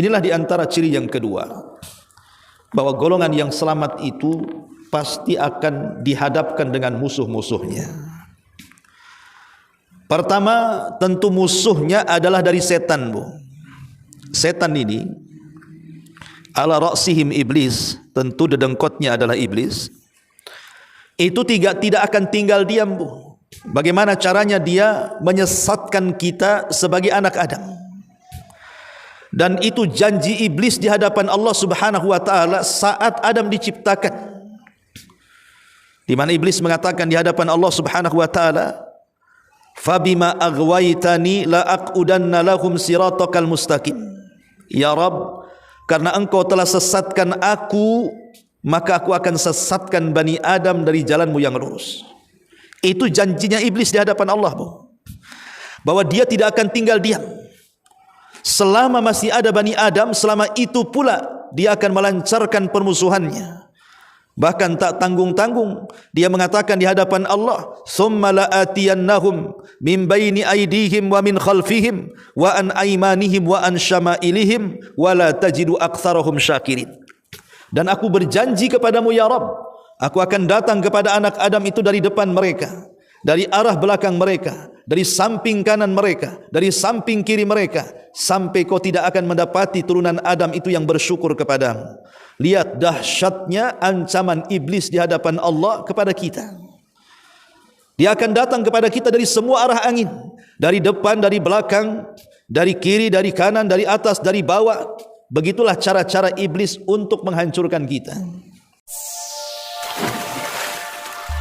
Inilah di antara ciri yang kedua, bahwa golongan yang selamat itu pasti akan dihadapkan dengan musuh-musuhnya. Pertama, tentu musuhnya adalah dari setan, Bu. Setan ini ala ra'sihim iblis, tentu dedengkotnya adalah iblis. Itu tidak akan tinggal diam, Bu. Bagaimana caranya dia menyesatkan kita sebagai anak Adam. Dan itu janji iblis di hadapan Allah Subhanahu wa taala saat Adam diciptakan. Di mana iblis mengatakan di hadapan Allah Subhanahu wa taala, "Fabima aghwaytani la aqudanna lahum siratakal mustaqim." Ya Rabb, karena engkau telah sesatkan aku, maka aku akan sesatkan Bani Adam dari jalanmu yang lurus. Itu janjinya iblis di hadapan Allah, Bu. Bahwa dia tidak akan tinggal diam. Selama masih ada Bani Adam, selama itu pula dia akan melancarkan permusuhannya. Bahkan tak tanggung-tanggung dia mengatakan di hadapan Allah, "Tsumma la'atiyannahum min baini aydihim wa min khalfihim wa an aymanihim wa an syama'ilihim wa la tajidu aktsarahum syakirin." Dan aku berjanji kepadamu ya Rabb, aku akan datang kepada anak Adam itu dari depan mereka, dari arah belakang mereka, dari samping kanan mereka, dari samping kiri mereka, sampai kau tidak akan mendapati turunan Adam itu yang bersyukur kepadamu. Lihat dahsyatnya ancaman iblis di hadapan Allah kepada kita. Dia akan datang kepada kita dari semua arah angin, dari depan, dari belakang, dari kiri, dari kanan, dari atas, dari bawah. Begitulah cara-cara iblis untuk menghancurkan kita.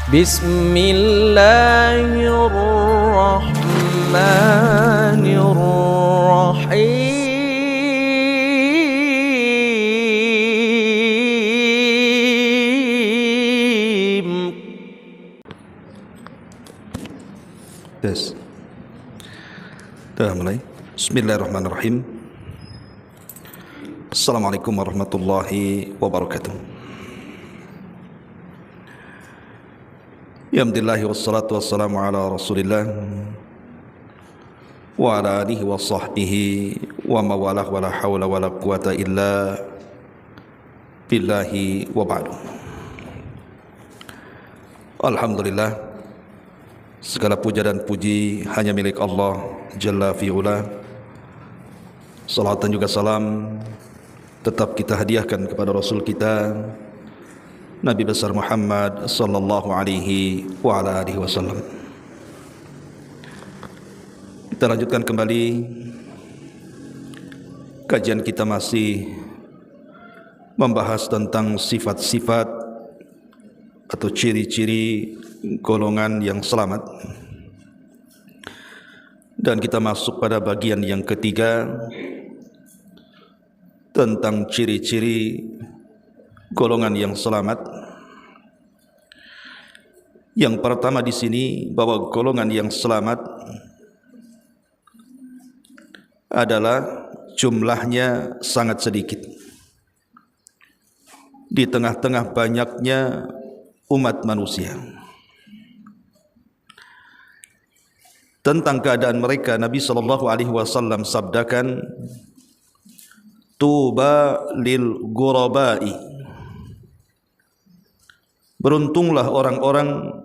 Bismillahirrahmanirrahim. Yes. Dah mulai. Bismillahirrahmanirrahim. Assalamualaikum warahmatullahi wabarakatuh. Alhamdulillah wassalatu wassalamu ala Rasulillah wa ala alihi wa sahbihi wa mawalah wa la hawla wa la quwata illa billahi wa ba'du. Alhamdulillah, segala puja dan puji hanya milik Allah Jalla fi'ula. Salat dan juga salam tetap kita hadiahkan kepada Rasul kita Nabi besar Muhammad sallallahu alaihi wa ala alihi wasallam. Kita lanjutkan kembali kajian kita, masih membahas tentang sifat-sifat atau ciri-ciri golongan yang selamat. Dan kita masuk pada bagian yang ketiga tentang ciri-ciri golongan yang selamat. Yang pertama di sini, bahwa golongan yang selamat adalah jumlahnya sangat sedikit di tengah-tengah banyaknya umat manusia. Tentang keadaan mereka, Nabi SAW sabdakan, "Tuba lil ghurabai." Beruntunglah orang-orang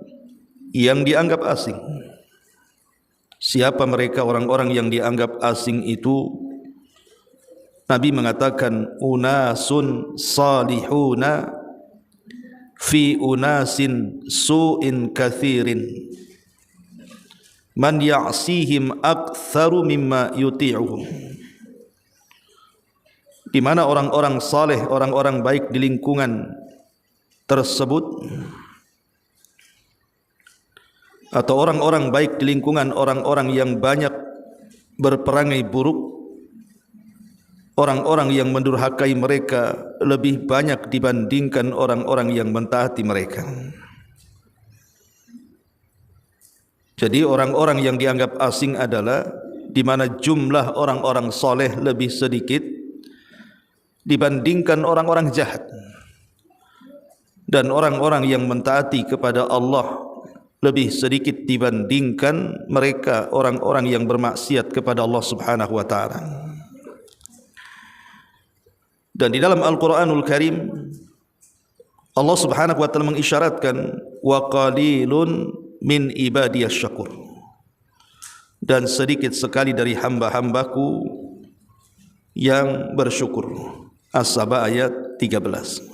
yang dianggap asing. Siapa mereka orang-orang yang dianggap asing itu? Nabi mengatakan, "Unasun salihuna fi unasin su'in kathirin, man ya'sihim aktsaru mimma yuti'uhum." Di mana orang-orang saleh, orang-orang baik di lingkungan tersebut, atau orang-orang baik di lingkungan orang-orang yang banyak berperangai buruk, orang-orang yang mendurhakai mereka lebih banyak dibandingkan orang-orang yang mentaati mereka. Jadi orang-orang yang dianggap asing adalah di mana jumlah orang-orang soleh lebih sedikit dibandingkan orang-orang jahat, dan orang-orang yang mentaati kepada Allah lebih sedikit dibandingkan mereka orang-orang yang bermaksiat kepada Allah Subhanahu wa taala. Dan di dalam Al-Quranul Karim Allah Subhanahu wa taala mengisyaratkan wa qalilun min ibadiyas syakur, dan sedikit sekali dari hamba-hambaku yang bersyukur. As-Saba ayat 13.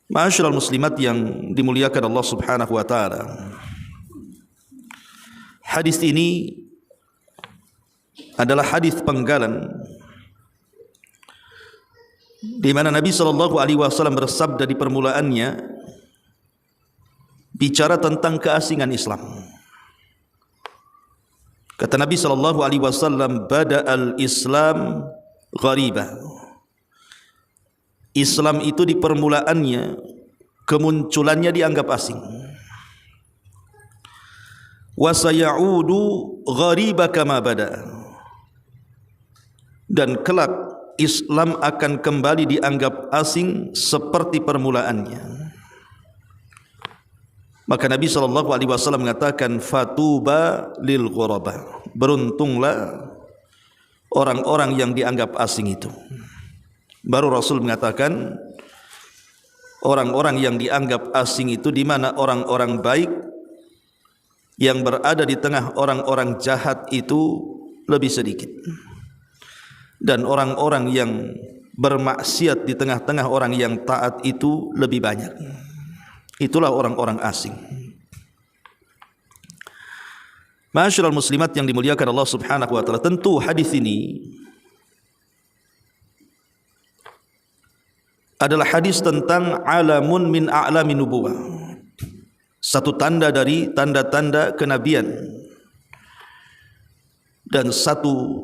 Ma'asyiral muslimat yang dimuliakan Allah Subhanahu wa taala, hadis ini adalah hadis penggalan di mana Nabi sallallahu alaihi wasallam bersabda di permulaannya bicara tentang keasingan Islam. Kata Nabi sallallahu alaihi wasallam, bada'al Islam ghariba. Islam itu di permulaannya, kemunculannya dianggap asing. Wa sayaudu ghariba kama bada. Dan kelak Islam akan kembali dianggap asing seperti permulaannya. Maka Nabi sallallahu alaihi wasallam mengatakan fatuba lil ghuraba. Beruntunglah orang-orang yang dianggap asing itu. Baru Rasul mengatakan orang-orang yang dianggap asing itu di mana orang-orang baik yang berada di tengah orang-orang jahat itu lebih sedikit, dan orang-orang yang bermaksiat di tengah-tengah orang yang taat itu lebih banyak. Itulah orang-orang asing. Ma'asyiral muslimat yang dimuliakan Allah Subhanahu wa taala, tentu hadis ini adalah hadis tentang alamun min a'lamin nubuwah, satu tanda dari tanda-tanda kenabian, dan satu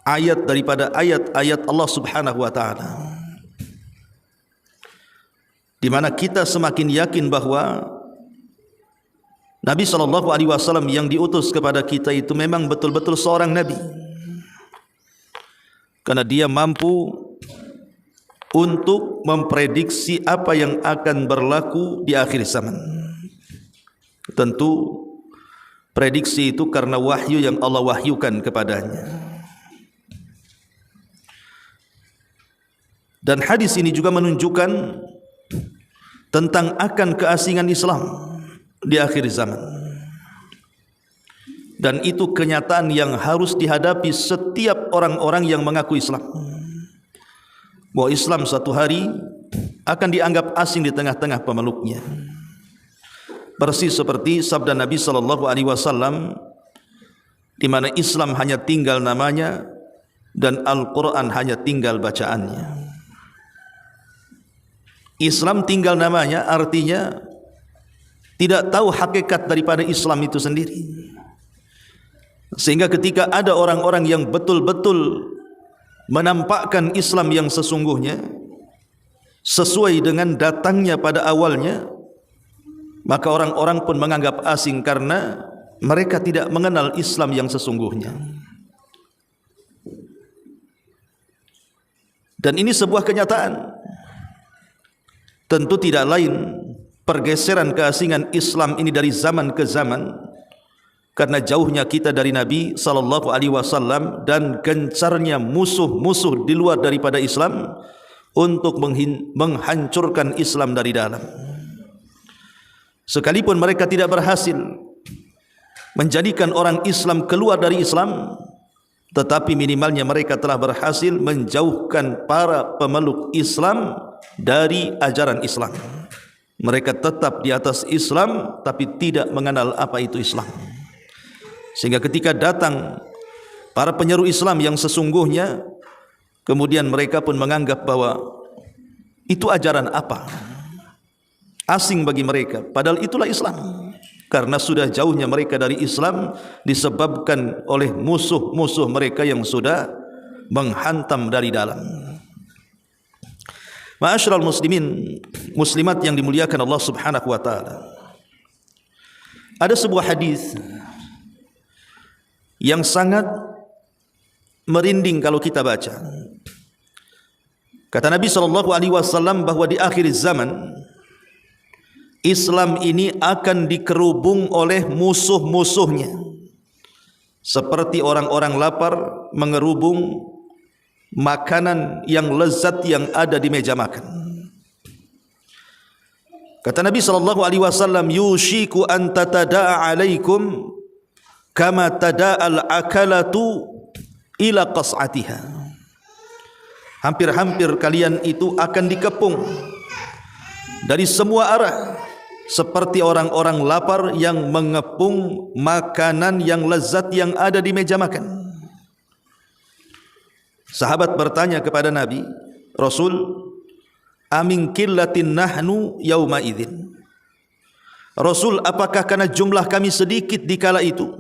ayat daripada ayat-ayat Allah Subhanahu wa taala, di mana kita semakin yakin bahwa Nabi sallallahu alaihi wasallam yang diutus kepada kita itu memang betul-betul seorang nabi, karena dia mampu untuk memprediksi apa yang akan berlaku di akhir zaman. Tentu prediksi itu karena wahyu yang Allah wahyukan kepadanya. Dan hadis ini juga menunjukkan tentang akan keasingan Islam di akhir zaman. Dan itu kenyataan yang harus dihadapi setiap orang-orang yang mengaku Islam, bahwa Islam satu hari akan dianggap asing di tengah-tengah pemeluknya. Persis seperti sabda Nabi sallallahu alaihi wasallam, di mana Islam hanya tinggal namanya dan Al-Qur'an hanya tinggal bacaannya. Islam tinggal namanya artinya tidak tahu hakikat daripada Islam itu sendiri. Sehingga ketika ada orang-orang yang betul-betul menampakkan Islam yang sesungguhnya sesuai dengan datangnya pada awalnya, maka orang-orang pun menganggap asing karena mereka tidak mengenal Islam yang sesungguhnya. Dan ini sebuah kenyataan. Tentu tidak lain pergeseran keasingan Islam ini dari zaman ke zaman, karena jauhnya kita dari Nabi sallallahu alaihi wasallam dan gencarnya musuh-musuh di luar daripada Islam untuk menghancurkan Islam dari dalam. Sekalipun mereka tidak berhasil menjadikan orang Islam keluar dari Islam, tetapi minimalnya mereka telah berhasil menjauhkan para pemeluk Islam dari ajaran Islam. Mereka tetap di atas Islam tapi tidak mengenal apa itu Islam. Sehingga ketika datang para penyeru Islam yang sesungguhnya, kemudian mereka pun menganggap bahwa itu ajaran apa? Asing bagi mereka, padahal itulah Islam. Karena sudah jauhnya mereka dari Islam disebabkan oleh musuh-musuh mereka yang sudah menghantam dari dalam. Ma'asyiral muslimin, muslimat yang dimuliakan Allah Subhanahu wa taala. Ada sebuah hadis yang sangat merinding kalau kita baca. Kata Nabi sallallahu alaihi wasallam bahwa di akhir zaman Islam ini akan dikerubung oleh musuh-musuhnya, seperti orang-orang lapar mengerubung makanan yang lezat yang ada di meja makan. Kata Nabi SAW, yushiku an tatada'a alaikum kama tada'al akalatu ila qas'atiha. Hampir-hampir kalian itu akan dikepung dari semua arah seperti orang-orang lapar yang mengepung makanan yang lezat yang ada di meja makan. Sahabat bertanya kepada Nabi, Rasul, amin qillatin nahnu yauma idzin. Rasul, apakah karena jumlah kami sedikit di kala itu?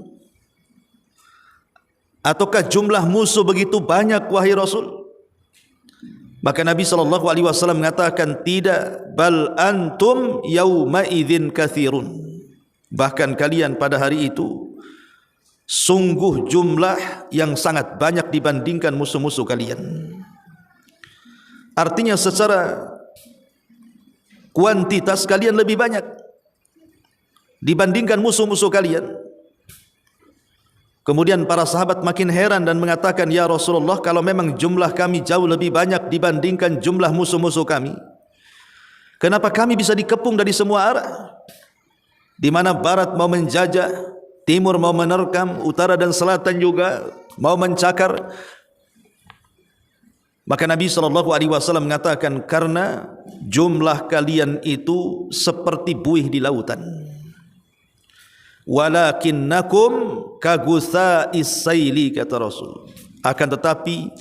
Ataukah jumlah musuh begitu banyak, wahai Rasul? Maka Nabi SAW mengatakan, tidak, bal antum yauma idzin katsirun. Bahkan kalian pada hari itu sungguh jumlah yang sangat banyak dibandingkan musuh-musuh kalian. Artinya secara kuantitas kalian lebih banyak dibandingkan musuh-musuh kalian. Kemudian para sahabat makin heran dan mengatakan, ya Rasulullah, kalau memang jumlah kami jauh lebih banyak dibandingkan jumlah musuh-musuh kami, kenapa kami bisa dikepung dari semua arah? Di mana barat mau menjajah, timur mau menerkam, utara dan selatan juga mau mencakar. Maka Nabi SAW mengatakan, karena jumlah kalian itu seperti buih di lautan. Walakinnakum kagutha'is saili, kata Rasul. Akan tetapi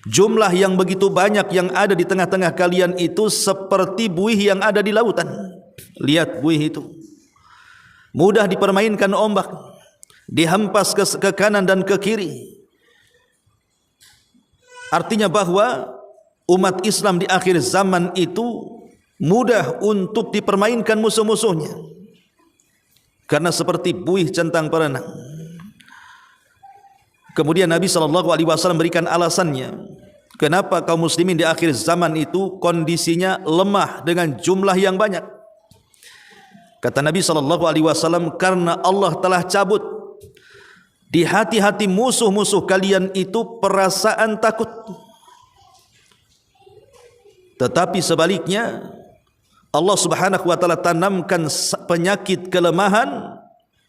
jumlah yang begitu banyak yang ada di tengah-tengah kalian itu seperti buih yang ada di lautan. Lihat buih itu, mudah dipermainkan ombak, dihempas ke kanan dan ke kiri. Artinya bahwa umat Islam di akhir zaman itu mudah untuk dipermainkan musuh-musuhnya, karena seperti buih centang perenang. Kemudian Nabi SAW berikan alasannya, kenapa kaum muslimin di akhir zaman itu kondisinya lemah dengan jumlah yang banyak. Kata Nabi SAW, karena Allah telah cabut di hati-hati musuh-musuh kalian itu perasaan takut. Tetapi sebaliknya, Allah Subhanahu wa taala tanamkan penyakit kelemahan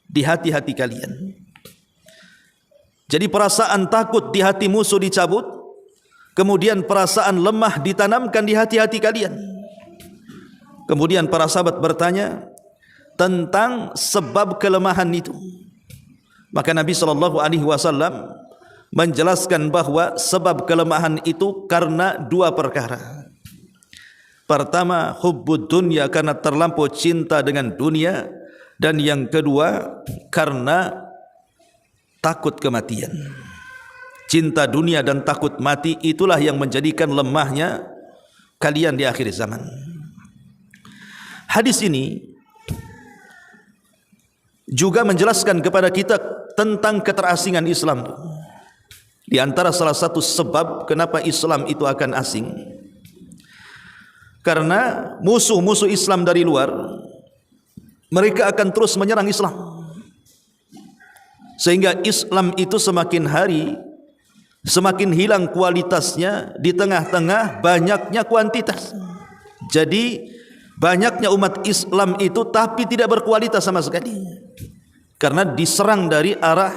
di hati-hati kalian. Jadi perasaan takut di hati musuh dicabut, kemudian perasaan lemah ditanamkan di hati-hati kalian. Kemudian para sahabat bertanya tentang sebab kelemahan itu. Maka Nabi SAW menjelaskan bahwa sebab kelemahan itu karena dua perkara. Pertama, hubbud dunya, karena terlampau cinta dengan dunia, dan yang kedua karena takut kematian. Cinta dunia dan takut mati itulah yang menjadikan lemahnya kalian di akhir zaman. Hadis ini juga menjelaskan kepada kita tentang keterasingan Islam. Di antara salah satu sebab kenapa Islam itu akan asing, karena musuh-musuh Islam dari luar, mereka akan terus menyerang Islam, sehingga Islam itu semakin hari semakin hilang kualitasnya di tengah-tengah banyaknya kuantitas. Jadi banyaknya umat Islam itu tapi tidak berkualitas sama sekali, karena diserang dari arah,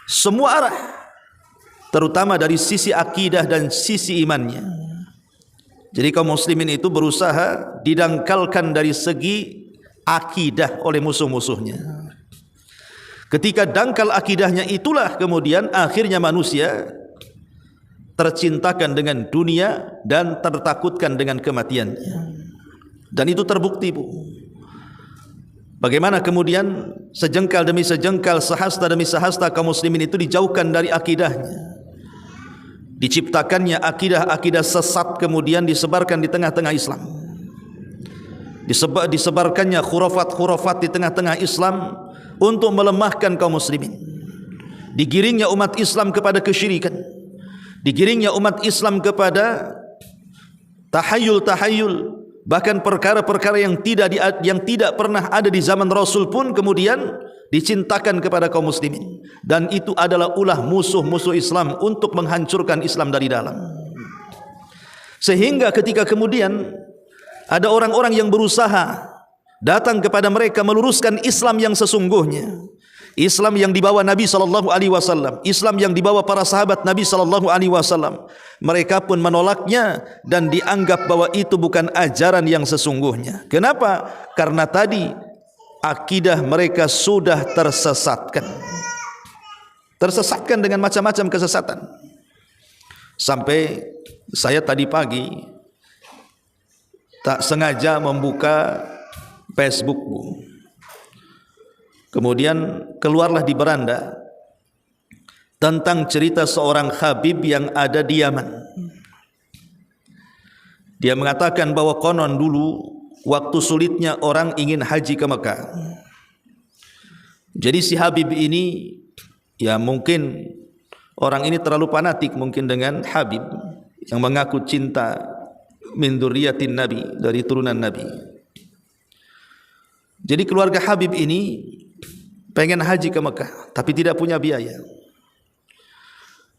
semua arah, terutama dari sisi akidah dan sisi imannya. Jadi kaum muslimin itu berusaha didangkalkan dari segi akidah oleh musuh-musuhnya. Ketika dangkal akidahnya, itulah kemudian akhirnya manusia tercintakan dengan dunia dan tertakutkan dengan kematiannya. Dan itu terbukti, Bu. Bagaimana kemudian sejengkal demi sejengkal, sehasta demi sehasta kaum muslimin itu dijauhkan dari akidahnya. Diciptakannya akidah-akidah sesat kemudian disebarkan di tengah-tengah Islam. Disebarkannya khurafat-khurafat di tengah-tengah Islam untuk melemahkan kaum muslimin. Digiringnya umat Islam kepada kesyirikan. Digiringnya umat Islam kepada tahayul-tahayul, bahkan perkara-perkara yang tidak pernah ada di zaman Rasul pun kemudian dicintakan kepada kaum muslimin, dan itu adalah ulah musuh-musuh Islam untuk menghancurkan Islam dari dalam. Sehingga ketika kemudian ada orang-orang yang berusaha datang kepada mereka meluruskan Islam yang sesungguhnya, Islam yang dibawa Nabi SAW, Islam yang dibawa para sahabat Nabi SAW, mereka pun menolaknya dan dianggap bahwa itu bukan ajaran yang sesungguhnya. Kenapa? Karena tadi akidah mereka sudah tersesatkan dengan macam-macam kesesatan. Sampai saya tadi pagi tak sengaja membuka Facebook, kemudian keluarlah di beranda tentang cerita seorang Habib yang ada di Yaman. Dia mengatakan bahwa konon dulu waktu sulitnya orang ingin haji ke Mekah, jadi si Habib ini, ya mungkin orang ini terlalu fanatik mungkin dengan Habib yang mengaku cinta min dzurriyyatin Nabi, dari turunan Nabi. Jadi keluarga Habib ini pengen haji ke Mekah tapi tidak punya biaya.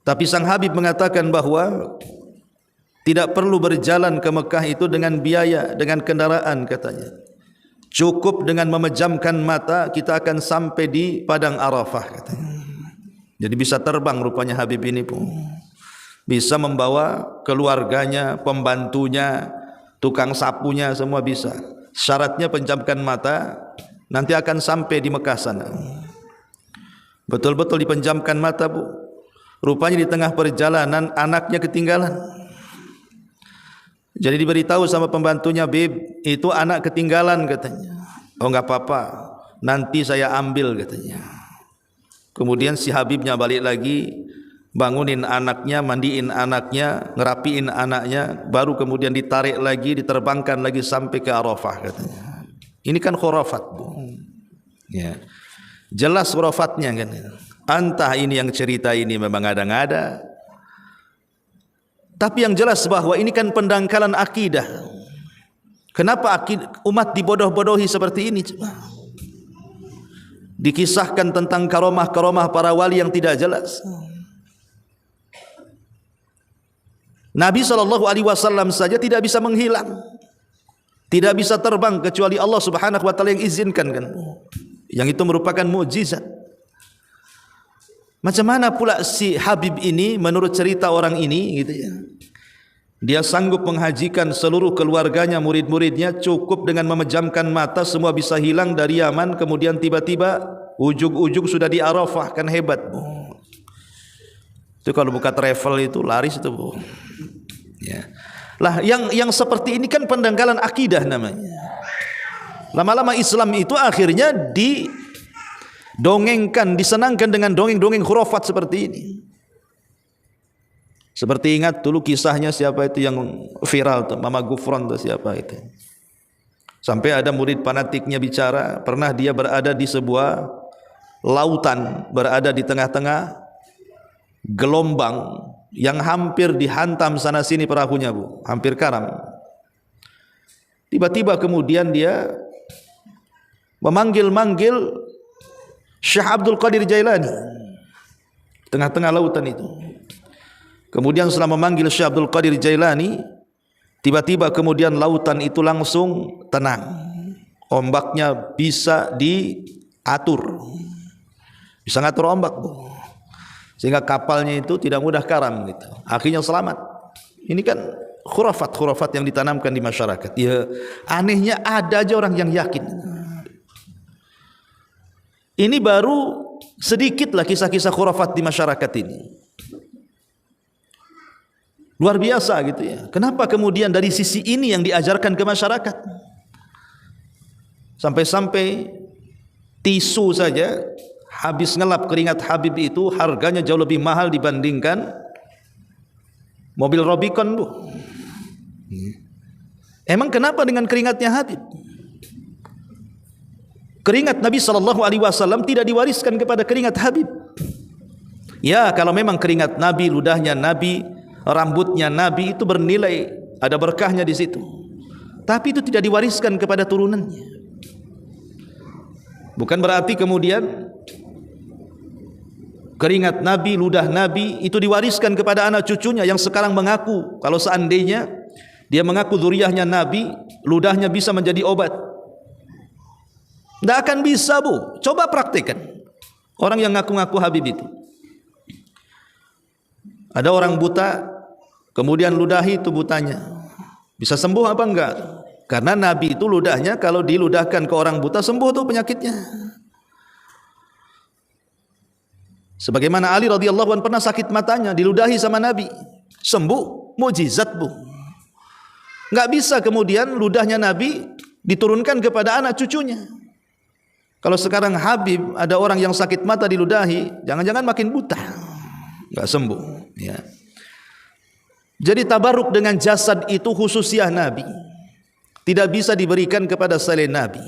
Tapi sang Habib mengatakan bahwa tidak perlu berjalan ke Mekah itu dengan biaya, dengan kendaraan katanya. Cukup dengan memejamkan mata kita akan sampai di padang Arafah katanya. Jadi bisa terbang rupanya Habib ini pun. Bisa membawa keluarganya, pembantunya, tukang sapunya, semua bisa. Syaratnya penjamkan mata, nanti akan sampai di Mekah sana. Betul-betul dipenjamkan mata, Bu. Rupanya di tengah perjalanan anaknya ketinggalan. Jadi diberitahu sama pembantunya, "Bib, itu anak ketinggalan," katanya. "Oh, enggak apa-apa, nanti saya ambil," katanya. Kemudian si Habibnya balik lagi, bangunin anaknya, mandiin anaknya, ngerapiin anaknya, baru kemudian ditarik lagi, diterbangkan lagi sampai ke Arafah katanya. Ini kan khurafat, Bu. Ya. Jelas khurafatnya kan. Entah ini yang cerita ini memang ada-ada. Tapi yang jelas bahwa ini kan pendangkalan akidah. Kenapa umat dibodoh-bodohi seperti ini? Dikisahkan tentang karomah-karomah para wali yang tidak jelas. Nabi SAW saja tidak bisa menghilang, tidak bisa terbang kecuali Allah Subhanahu wa taala yang izinkan kan. Yang itu merupakan mukjizat. Macam mana pula si Habib ini menurut cerita orang ini gitu ya. Dia sanggup menghajikan seluruh keluarganya, murid-muridnya, cukup dengan memejamkan mata semua bisa hilang dari Yaman, kemudian tiba-tiba ujung-ujung sudah di Arafah, kan hebat, Bu. Itu kalau buka travel itu laris itu, Bu. Ya. Lah yang seperti ini kan pendangkalan akidah namanya. Lama-lama Islam itu akhirnya didongengkan, disenangkan dengan dongeng-dongeng khurafat seperti ini. Seperti ingat dulu kisahnya siapa itu yang viral tuh, Mama Gufron tuh siapa itu. Sampai ada murid fanatiknya bicara, pernah dia berada di sebuah lautan, berada di tengah-tengah gelombang yang hampir dihantam sana sini perahunya, Bu, hampir karam. Tiba-tiba kemudian dia memanggil-manggil Syekh Abdul Qadir Jailani, tengah-tengah lautan itu. Kemudian setelah memanggil Syekh Abdul Qadir Jailani, tiba-tiba kemudian lautan itu langsung tenang. Ombaknya bisa diatur, bisa ngatur ombak, Bu. Sehingga kapalnya itu tidak mudah karam gitu. Akhirnya selamat. Ini kan khurafat-khurafat yang ditanamkan di masyarakat. Ya, anehnya ada aja orang yang yakin. Ini baru sedikitlah kisah-kisah khurafat di masyarakat ini. Luar biasa gitu ya. Kenapa kemudian dari sisi ini yang diajarkan ke masyarakat? Sampai-sampai tisu saja habis ngelap keringat Habib itu harganya jauh lebih mahal dibandingkan mobil Rubicon, Bu. Emang kenapa dengan keringatnya Habib? Keringat Nabi SAW tidak diwariskan kepada keringat Habib. Ya, kalau memang keringat Nabi, ludahnya Nabi, rambutnya Nabi itu bernilai, ada berkahnya di situ. Tapi itu tidak diwariskan kepada turunannya. Bukan berarti kemudian keringat Nabi, ludah Nabi itu diwariskan kepada anak cucunya yang sekarang mengaku kalau seandainya dia mengaku zuriyahnya Nabi, ludahnya bisa menjadi obat. Tidak akan bisa, Bu. Coba praktikkan. Orang yang ngaku-ngaku Habib itu. Ada orang buta, kemudian ludahi itu butanya. Bisa sembuh apa enggak? Karena Nabi itu ludahnya kalau diludahkan ke orang buta sembuh tuh penyakitnya. Sebagaimana Ali radhiyallahu anhu pernah sakit matanya diludahi sama Nabi, sembuh, mukjizat, Bu. Enggak bisa kemudian ludahnya Nabi diturunkan kepada anak cucunya. Kalau sekarang Habib ada orang yang sakit mata diludahi, jangan-jangan makin buta, enggak sembuh, ya. Jadi tabarruk dengan jasad itu khususiyah Nabi. Tidak bisa diberikan kepada selain Nabi.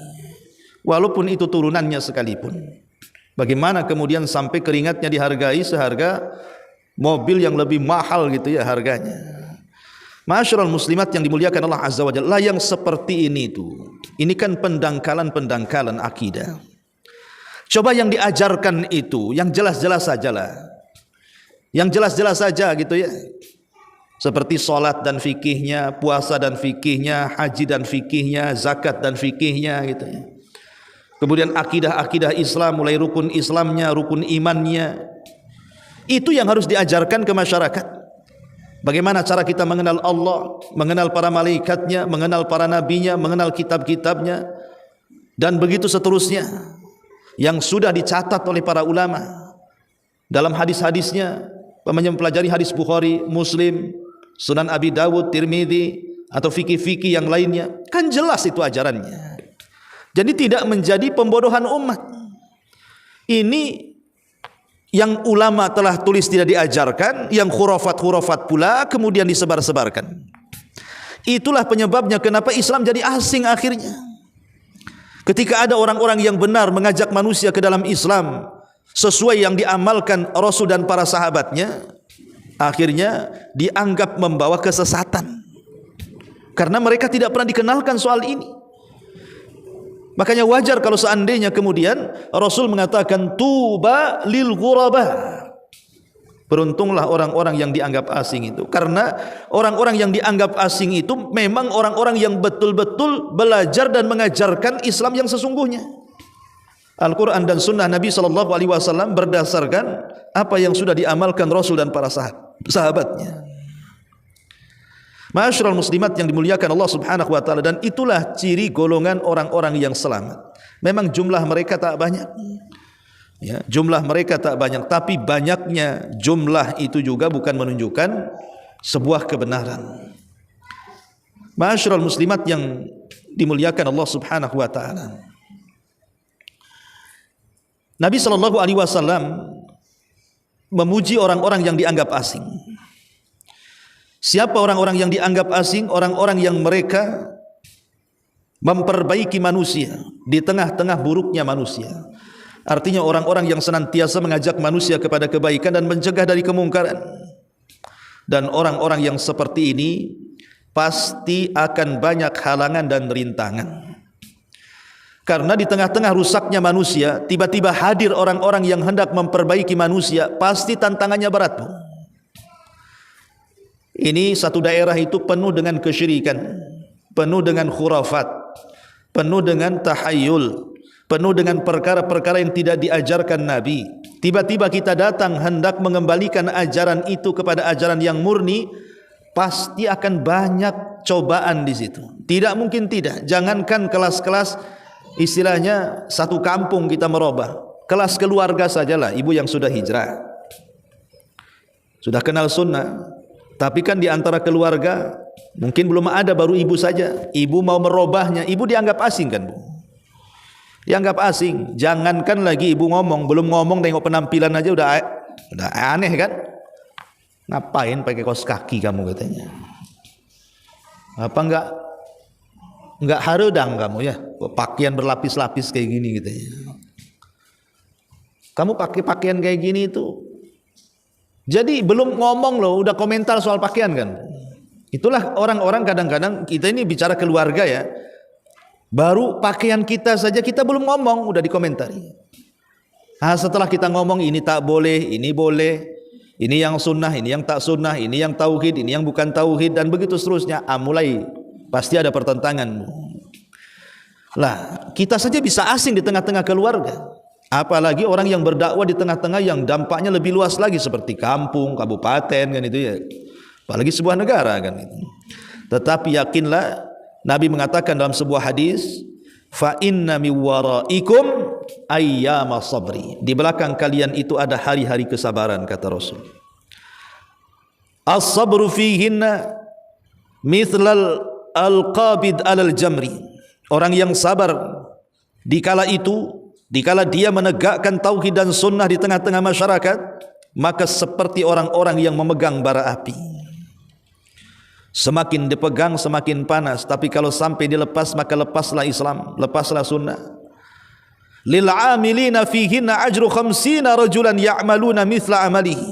Walaupun itu turunannya sekalipun. Bagaimana kemudian sampai keringatnya dihargai seharga mobil yang lebih mahal gitu ya harganya. Ma'asyiral muslimat yang dimuliakan Allah Azza wa Jalla, yang seperti ini itu. Ini kan pendangkalan-pendangkalan akidah. Coba yang diajarkan itu yang jelas-jelas sajalah. Yang jelas-jelas saja gitu ya. Seperti sholat dan fikihnya, puasa dan fikihnya, haji dan fikihnya, zakat dan fikihnya gitu ya. Kemudian akidah-akidah Islam, mulai rukun Islamnya, rukun imannya. Itu yang harus diajarkan ke masyarakat. Bagaimana cara kita mengenal Allah, mengenal para malaikatnya, mengenal para nabinya, mengenal kitab-kitabnya, dan begitu seterusnya. Yang sudah dicatat oleh para ulama dalam hadis-hadisnya, mempelajari hadis Bukhari, Muslim, Sunan Abi Dawud, Tirmidzi, atau fikih-fikih yang lainnya, kan jelas itu ajarannya. Jadi tidak menjadi pembodohan umat. Ini yang ulama telah tulis tidak diajarkan, yang khurafat-khurafat pula kemudian disebar-sebarkan. Itulah penyebabnya kenapa Islam jadi asing akhirnya. Ketika ada orang-orang yang benar mengajak manusia ke dalam Islam sesuai yang diamalkan Rasul dan para sahabatnya, akhirnya dianggap membawa kesesatan. Karena mereka tidak pernah dikenalkan soal ini. Makanya wajar kalau seandainya kemudian Rasul mengatakan tuba lil ghuraba. Beruntunglah orang-orang yang dianggap asing itu. Karena orang-orang yang dianggap asing itu memang orang-orang yang betul-betul belajar dan mengajarkan Islam yang sesungguhnya. Al-Quran dan Sunnah Nabi SAW berdasarkan apa yang sudah diamalkan Rasul dan para sahabatnya. Ma'asyiral muslimat yang dimuliakan Allah Subhanahu wa taala, dan itulah ciri golongan orang-orang yang selamat. Memang jumlah mereka tak banyak. Ya, jumlah mereka tak banyak, tapi banyaknya jumlah itu juga bukan menunjukkan sebuah kebenaran. Ma'asyiral muslimat yang dimuliakan Allah Subhanahu wa taala. Nabi SAW memuji orang-orang yang dianggap asing. Siapa orang-orang yang dianggap asing? Orang-orang yang mereka memperbaiki manusia di tengah-tengah buruknya manusia. Artinya orang-orang yang senantiasa mengajak manusia kepada kebaikan dan mencegah dari kemungkaran. Dan orang-orang yang seperti ini pasti akan banyak halangan dan rintangan. Karena di tengah-tengah rusaknya manusia, tiba-tiba hadir orang-orang yang hendak memperbaiki manusia, pasti tantangannya berat, Bu. Ini satu daerah itu penuh dengan kesyirikan, penuh dengan khurafat, penuh dengan tahayul, penuh dengan perkara-perkara yang tidak diajarkan Nabi. Tiba-tiba kita datang hendak mengembalikan ajaran itu kepada ajaran yang murni, pasti akan banyak cobaan di situ. Tidak mungkin tidak. Jangankan kelas-kelas, istilahnya satu kampung kita merubah, kelas keluarga sajalah. Ibu yang sudah hijrah, sudah kenal sunnah, tapi kan di antara keluarga mungkin belum ada, baru ibu saja. Ibu mau merubahnya, ibu dianggap asing kan, Bu? Dianggap asing. Jangankan lagi ibu ngomong, belum ngomong tengok penampilan aja udah aneh kan? Ngapain pakai kaos kaki kamu katanya? Apa enggak haredang kamu ya? Pakaian berlapis-lapis kayak gini katanya. Kamu pakai pakaian kayak gini itu. Jadi belum ngomong loh udah komentar soal pakaian kan. Itulah orang-orang kadang-kadang, kita ini bicara keluarga ya. Baru pakaian kita saja kita belum ngomong udah dikomentari. Setelah kita ngomong ini tak boleh, ini boleh, ini yang sunnah, ini yang tak sunnah, ini yang tauhid, ini yang bukan tauhid, dan begitu seterusnya. Mulai pasti ada pertentangan. Lah, kita saja bisa asing di tengah-tengah keluarga. Apalagi orang yang berdakwah di tengah-tengah yang dampaknya lebih luas lagi seperti kampung, kabupaten kan itu ya. Apalagi sebuah negara kan itu. Tetapi yakinlah Nabi mengatakan dalam sebuah hadis, fa inna mi waraikum ayyama sabri. Di belakang kalian itu ada hari-hari kesabaran, kata Rasul. As-sabru fihinna mithlal al-qabid alal jamri. Orang yang sabar dikala itu, dikala dia menegakkan tauhid dan sunnah di tengah-tengah masyarakat, maka seperti orang-orang yang memegang bara api. Semakin dipegang semakin panas, tapi kalau sampai dilepas maka lepaslah Islam, lepaslah sunnah. Lil amilina fihinna ajru 50 rajulan ya'maluna mithla amalihi.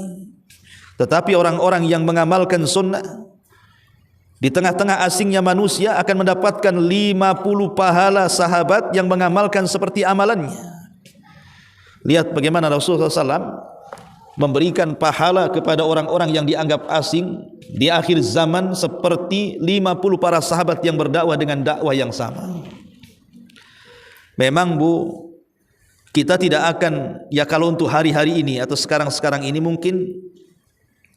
Tetapi orang-orang yang mengamalkan sunnah di tengah-tengah asingnya manusia akan mendapatkan 50 pahala sahabat yang mengamalkan seperti amalannya. Lihat bagaimana Rasulullah SAW memberikan pahala kepada orang-orang yang dianggap asing di akhir zaman seperti 50 para sahabat yang berdakwah dengan dakwah yang sama. Memang Bu, kita tidak akan, ya kalau untuk hari-hari ini atau sekarang-sekarang ini mungkin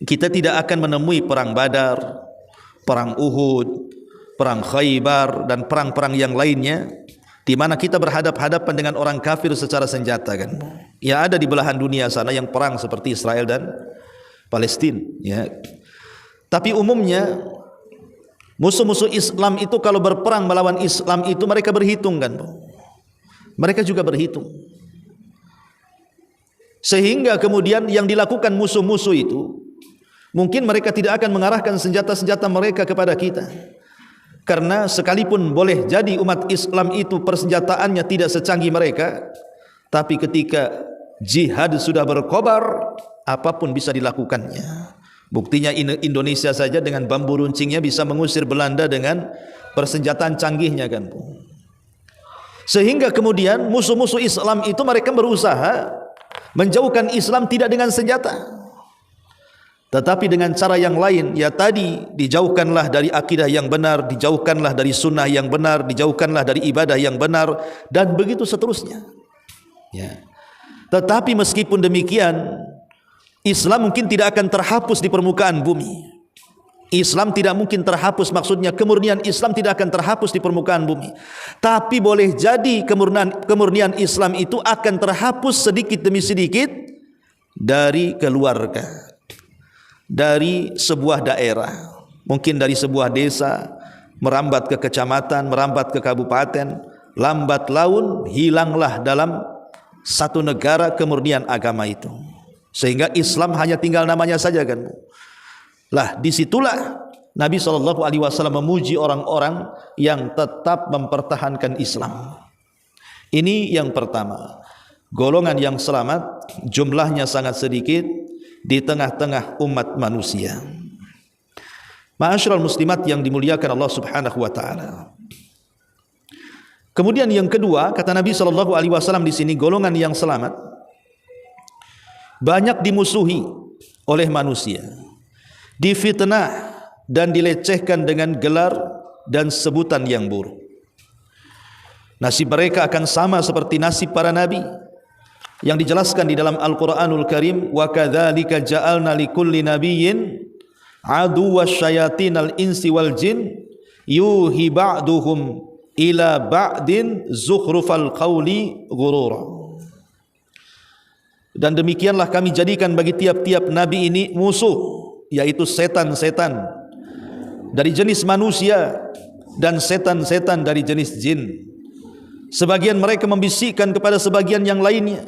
kita tidak akan menemui perang Badar, perang Uhud, perang Khaybar dan perang-perang yang lainnya di mana kita berhadap-hadapan dengan orang kafir secara senjata kan. Ya ada di belahan dunia sana yang perang seperti Israel dan Palestina ya. Tapi umumnya musuh-musuh Islam itu kalau berperang melawan Islam itu mereka berhitung kan. Mereka juga berhitung. Sehingga kemudian yang dilakukan musuh-musuh itu mungkin mereka tidak akan mengarahkan senjata-senjata mereka kepada kita. Karena sekalipun boleh jadi umat Islam itu persenjataannya tidak secanggih mereka, tapi ketika jihad sudah berkobar, apapun bisa dilakukannya. Buktinya Indonesia saja dengan bambu runcingnya bisa mengusir Belanda dengan persenjataan canggihnya kan. Sehingga kemudian musuh-musuh Islam itu mereka berusaha menjauhkan Islam tidak dengan senjata, tetapi dengan cara yang lain. Ya tadi, dijauhkanlah dari akidah yang benar, dijauhkanlah dari sunnah yang benar, dijauhkanlah dari ibadah yang benar, dan begitu seterusnya ya. Tetapi meskipun demikian, Islam mungkin tidak akan terhapus di permukaan bumi. Islam tidak mungkin terhapus, maksudnya kemurnian Islam tidak akan terhapus di permukaan bumi. Tapi boleh jadi kemurnian Islam itu akan terhapus sedikit demi sedikit dari keluarga, dari sebuah daerah, mungkin dari sebuah desa, merambat ke kecamatan, merambat ke kabupaten, lambat laun hilanglah dalam satu negara kemurnian agama itu, sehingga Islam hanya tinggal namanya saja kan. Lah disitulah Nabi SAW memuji orang-orang yang tetap mempertahankan Islam. Ini yang pertama, golongan yang selamat jumlahnya sangat sedikit di tengah-tengah umat manusia. Ma'asyiral muslimat yang dimuliakan Allah Subhanahu wa taala. Kemudian yang kedua, kata Nabi SAW di sini, golongan yang selamat banyak dimusuhi oleh manusia, difitnah dan dilecehkan dengan gelar dan sebutan yang buruk. Nasib mereka akan sama seperti nasib para nabi yang dijelaskan di dalam Al-Qur'anul Karim, wa kadzalika ja'alna likulli nabiyyin aduwwasy syayatinal insi wal jin yuhi ba'duhum ila ba'din zukhrufal qawli ghurura. Dan demikianlah kami jadikan bagi tiap-tiap nabi ini musuh, yaitu setan-setan dari jenis manusia dan setan-setan dari jenis jin. Sebagian mereka membisikkan kepada sebagian yang lainnya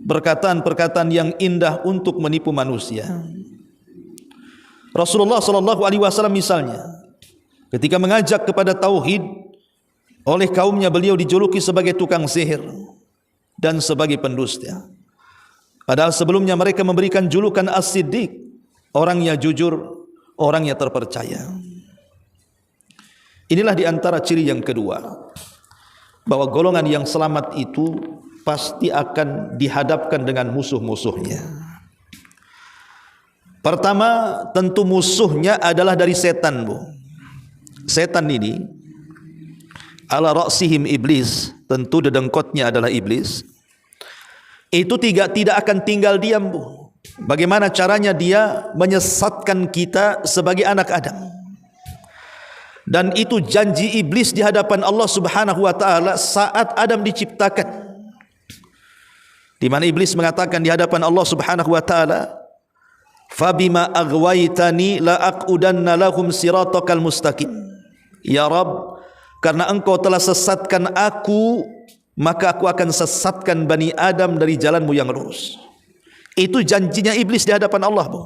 perkataan-perkataan yang indah untuk menipu manusia. Rasulullah SAW misalnya, ketika mengajak kepada tauhid, oleh kaumnya beliau dijuluki sebagai tukang sihir dan sebagai pendusta. Padahal sebelumnya mereka memberikan julukan as-siddiq, orangnya jujur, orangnya terpercaya. Inilah di antara ciri yang kedua. bahwa golongan yang selamat itu pasti akan dihadapkan dengan musuh-musuhnya. Pertama, tentu musuhnya adalah dari setan, Bu. Setan ini ala ra'sihim iblis, tentu dedengkotnya adalah iblis. Itu tidak akan tinggal diam, Bu. Bagaimana caranya dia menyesatkan kita sebagai anak Adam. Dan itu janji iblis di hadapan Allah Subhanahu wa taala saat Adam diciptakan. Di mana iblis mengatakan di hadapan Allah Subhanahu wa taala, "Fabima aghwaytani la aqudanna lahum siratakal mustaqim." Ya Rabb, karena engkau telah sesatkan aku, maka aku akan sesatkan Bani Adam dari jalanmu yang lurus. Itu janjinya iblis di hadapan Allah, Bu.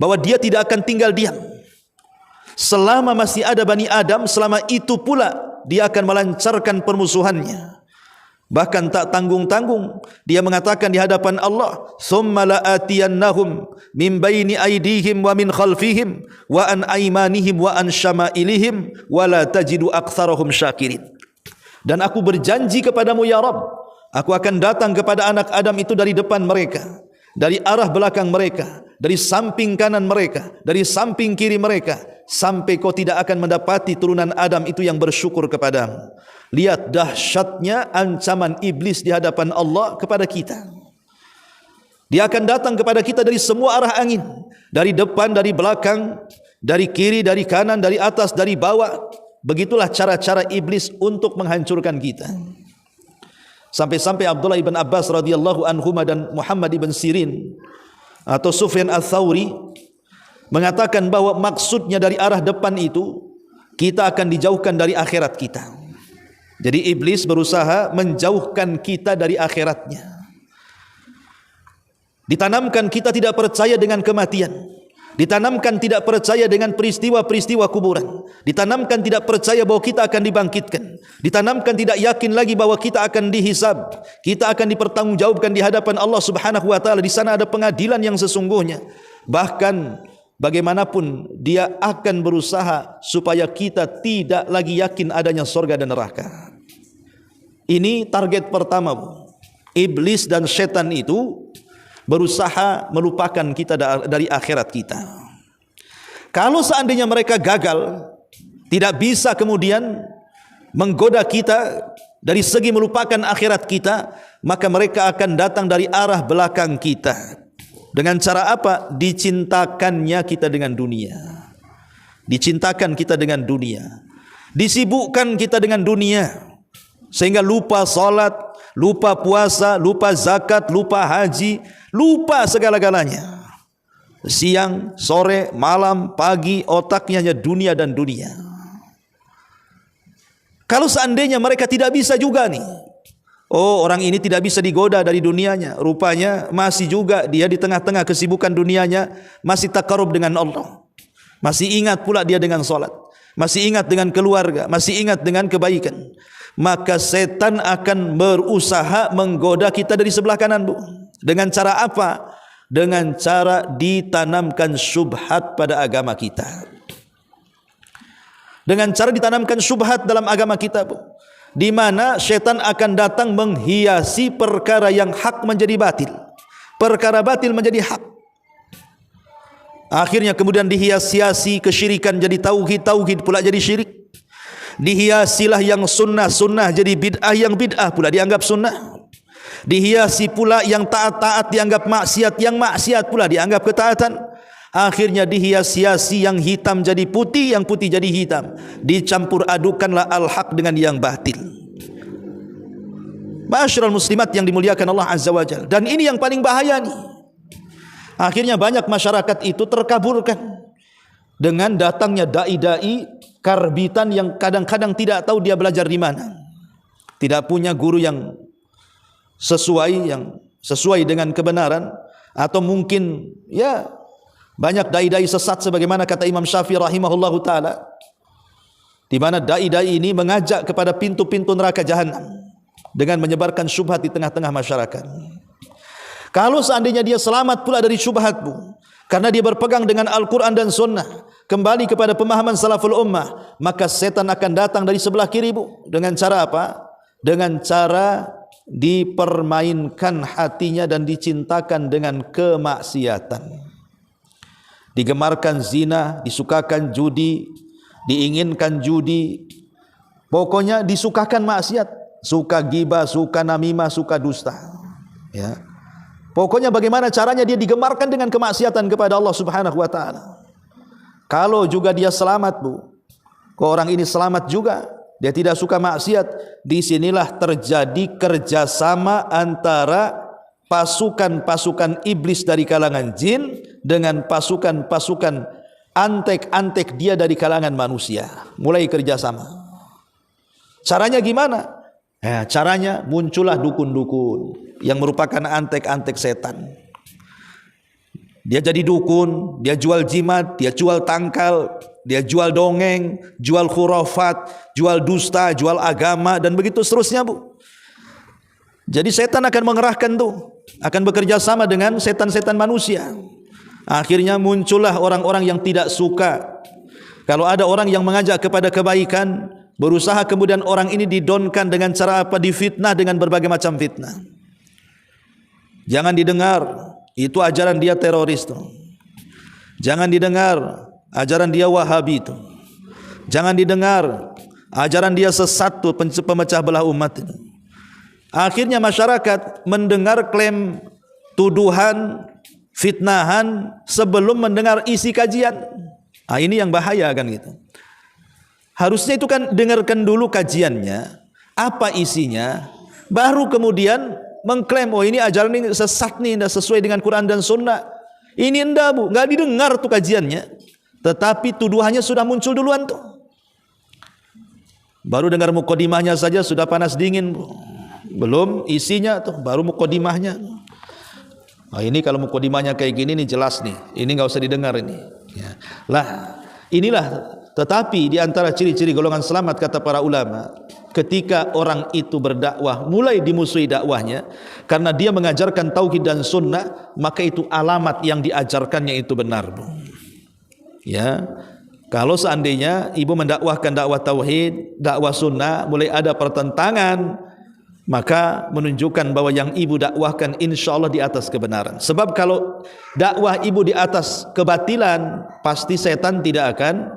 Bahwa dia tidak akan tinggal diam. Selama masih ada Bani Adam, selama itu pula dia akan melancarkan permusuhannya. Bahkan tak tanggung-tanggung dia mengatakan di hadapan Allah, "Tsumma la'atiyannahum min baini aydihim wa min khalfihim wa an aymanihim wa an syama'ilihim wa la tajidu aktsarahum syakirin." Dan aku berjanji kepadamu ya Rabb, aku akan datang kepada anak Adam itu dari depan mereka, dari arah belakang mereka, dari samping kanan mereka, dari samping kiri mereka, sampai kau tidak akan mendapati turunan Adam itu yang bersyukur kepadamu. Lihat dahsyatnya ancaman iblis di hadapan Allah kepada kita. Dia akan datang kepada kita dari semua arah angin, dari depan, dari belakang, dari kiri, dari kanan, dari atas, dari bawah. Begitulah cara-cara iblis untuk menghancurkan kita. Sampai-sampai Abdullah ibn Abbas radhiyallahu anhuma dan Muhammad ibn Sirin atau Sufyan al-Thawri mengatakan bahwa maksudnya dari arah depan itu kita akan dijauhkan dari akhirat kita. Jadi iblis berusaha menjauhkan kita dari akhiratnya. Ditanamkan kita tidak percaya dengan kematian. Ditanamkan tidak percaya dengan peristiwa-peristiwa kuburan. Ditanamkan tidak percaya bahwa kita akan dibangkitkan. Ditanamkan tidak yakin lagi bahwa kita akan dihisab. Kita akan dipertanggungjawabkan di hadapan Allah Subhanahu wa taala. Di sana ada pengadilan yang sesungguhnya. Bahkan bagaimanapun dia akan berusaha supaya kita tidak lagi yakin adanya surga dan neraka. Ini target pertama, Bu. Iblis dan setan itu berusaha melupakan kita dari akhirat kita. Kalau seandainya mereka gagal, tidak bisa kemudian menggoda kita dari segi melupakan akhirat kita, maka mereka akan datang dari arah belakang kita. Dengan cara apa? Dicintakannya kita dengan dunia. Dicintakan kita dengan dunia. Disibukkan kita dengan dunia. Sehingga lupa salat, lupa puasa, lupa zakat, lupa haji, lupa segala-galanya. Siang, sore, malam, pagi, otaknya hanya dunia dan dunia. Kalau seandainya mereka tidak bisa juga nih, oh, orang ini tidak bisa digoda dari dunianya. Rupanya masih juga dia di tengah-tengah kesibukan dunianya, masih takarub dengan Allah. Masih ingat pula dia dengan salat. Masih ingat dengan keluarga. Masih ingat dengan kebaikan. Maka setan akan berusaha menggoda kita dari sebelah kanan, Bu. Dengan cara apa? Dengan cara ditanamkan syubhat pada agama kita. Dengan cara ditanamkan syubhat dalam agama kita, Bu. Di mana setan akan datang menghiasi perkara yang hak menjadi batil, perkara batil menjadi hak. Akhirnya kemudian dihias-hiasi kesyirikan jadi tauhid, tauhid pula jadi syirik. Dihiasilah yang sunnah, sunnah jadi bid'ah, yang bid'ah pula dianggap sunnah. Dihiasi pula yang taat-taat dianggap maksiat, yang maksiat pula dianggap ketaatan. Akhirnya dihias-hiasi yang hitam jadi putih, yang putih jadi hitam. Dicampur adukanlah al-haq dengan yang batil. Ma'asyiral muslimat yang dimuliakan Allah Azza wa Jalla. Dan ini yang paling bahaya nih. Akhirnya banyak masyarakat itu terkaburkan dengan datangnya dai-dai karbitan yang kadang-kadang tidak tahu dia belajar di mana. Tidak punya guru yang sesuai dengan kebenaran, atau mungkin ya banyak dai-dai sesat sebagaimana kata Imam Syafi'i rahimahullahu taala, di mana dai-dai ini mengajak kepada pintu-pintu neraka jahanam dengan menyebarkan syubhat di tengah-tengah masyarakat. Kalau seandainya dia selamat pula dari syubhat, Bu, karena dia berpegang dengan Al-Quran dan Sunnah, kembali kepada pemahaman salaful ummah, maka setan akan datang dari sebelah kiri, Bu. Dengan cara apa? Dengan cara dipermainkan hatinya dan dicintakan dengan kemaksiatan. Digemarkan zina, disukakan judi, diinginkan judi, pokoknya disukakan maksiat, suka ghibah, suka namimah, suka dusta. Ya. Pokoknya bagaimana caranya dia digemarkan dengan kemaksiatan kepada Allah Subhanahu wa taala. Kalau juga dia selamat, Bu. Kalau orang ini selamat juga, dia tidak suka maksiat, disinilah terjadi kerjasama antara pasukan-pasukan iblis dari kalangan jin dengan pasukan-pasukan antek-antek dia dari kalangan manusia. Mulai kerjasama. Caranya gimana? Caranya muncullah dukun-dukun yang merupakan antek-antek setan. Dia jadi dukun, dia jual jimat, dia jual tangkal, dia jual dongeng, jual khurafat, jual dusta, jual agama, dan begitu seterusnya, Bu. Jadi setan akan mengerahkan tuh, akan bekerja sama dengan setan-setan manusia. Akhirnya muncullah orang-orang yang tidak suka. Kalau ada orang yang mengajak kepada kebaikan, berusaha kemudian orang ini didonkan dengan cara apa? Difitnah dengan berbagai macam fitnah. Jangan didengar, itu ajaran dia teroris tuh. Jangan didengar, ajaran dia Wahabi tuh. Jangan didengar, ajaran dia sesat tuh, pemecah belah umat itu. Akhirnya masyarakat mendengar klaim, tuduhan, fitnahan sebelum mendengar isi kajian. Ini yang bahaya kan gitu. Harusnya itu kan dengarkan dulu kajiannya, apa isinya, baru kemudian mengklaim, oh ini ajaran ini sesat nih, tidak sesuai dengan Quran dan Sunnah. Ini enggak, Bu, nggak didengar tuh kajiannya, tetapi tuduhannya sudah muncul duluan tuh. Baru dengar mukodimahnya saja sudah panas dingin, Bu. Belum isinya tuh, baru mukodimahnya. Ini kalau mukodimahnya kayak gini nih jelas nih, ini nggak usah didengar ini. Ya. Lah, inilah. Tetapi di antara ciri-ciri golongan selamat kata para ulama, ketika orang itu berdakwah mulai dimusuhi dakwahnya karena dia mengajarkan tauhid dan sunnah, maka itu alamat yang diajarkannya itu benar, Bu. Ya. Kalau seandainya ibu mendakwahkan dakwah tauhid, dakwah sunnah, mulai ada pertentangan, maka menunjukkan bahwa yang ibu dakwahkan insya Allah di atas kebenaran. Sebab kalau dakwah ibu di atas kebatilan, pasti setan tidak akan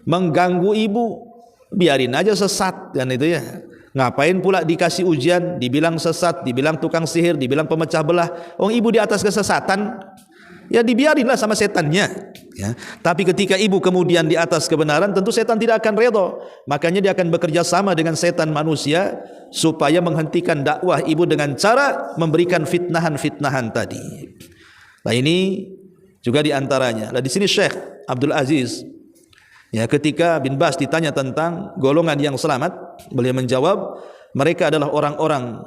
mengganggu ibu. Biarin aja sesat kan itu ya. Ngapain pula dikasih ujian, dibilang sesat, dibilang tukang sihir, dibilang pemecah belah. Ibu di atas kesesatan, ya dibiarinlah sama setannya ya. Tapi ketika ibu kemudian di atas kebenaran, tentu setan tidak akan redha. Makanya dia akan bekerja sama dengan setan manusia supaya menghentikan dakwah ibu dengan cara memberikan fitnahan-fitnahan tadi. Nah ini juga diantaranya. Nah di sini Syekh Abdul Aziz, ya, ketika bin Bas ditanya tentang golongan yang selamat, beliau menjawab, mereka adalah orang-orang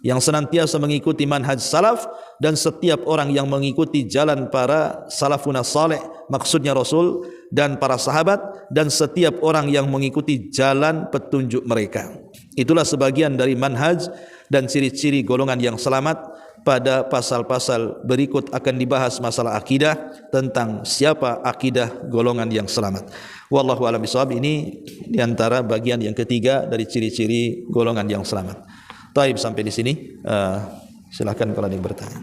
yang senantiasa mengikuti manhaj salaf dan setiap orang yang mengikuti jalan para salafun saleh, maksudnya Rasul dan para sahabat, dan setiap orang yang mengikuti jalan petunjuk mereka. Itulah sebagian dari manhaj dan ciri-ciri golongan yang selamat. Pada pasal-pasal berikut akan dibahas masalah akidah, tentang siapa akidah golongan yang selamat. Wallahu a'lam bishawab. Ini diantara bagian yang ketiga dari ciri-ciri golongan yang selamat. Taib, sampai di sini. Silakan kalau ada yang bertanya.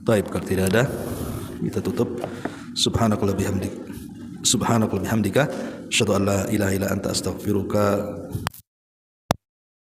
Taib, kalau tidak ada, kita tutup. Subhanakallah bihamdik, subhanakallah bihamdika, asyhadu an la ilaha illa anta astaghfiruka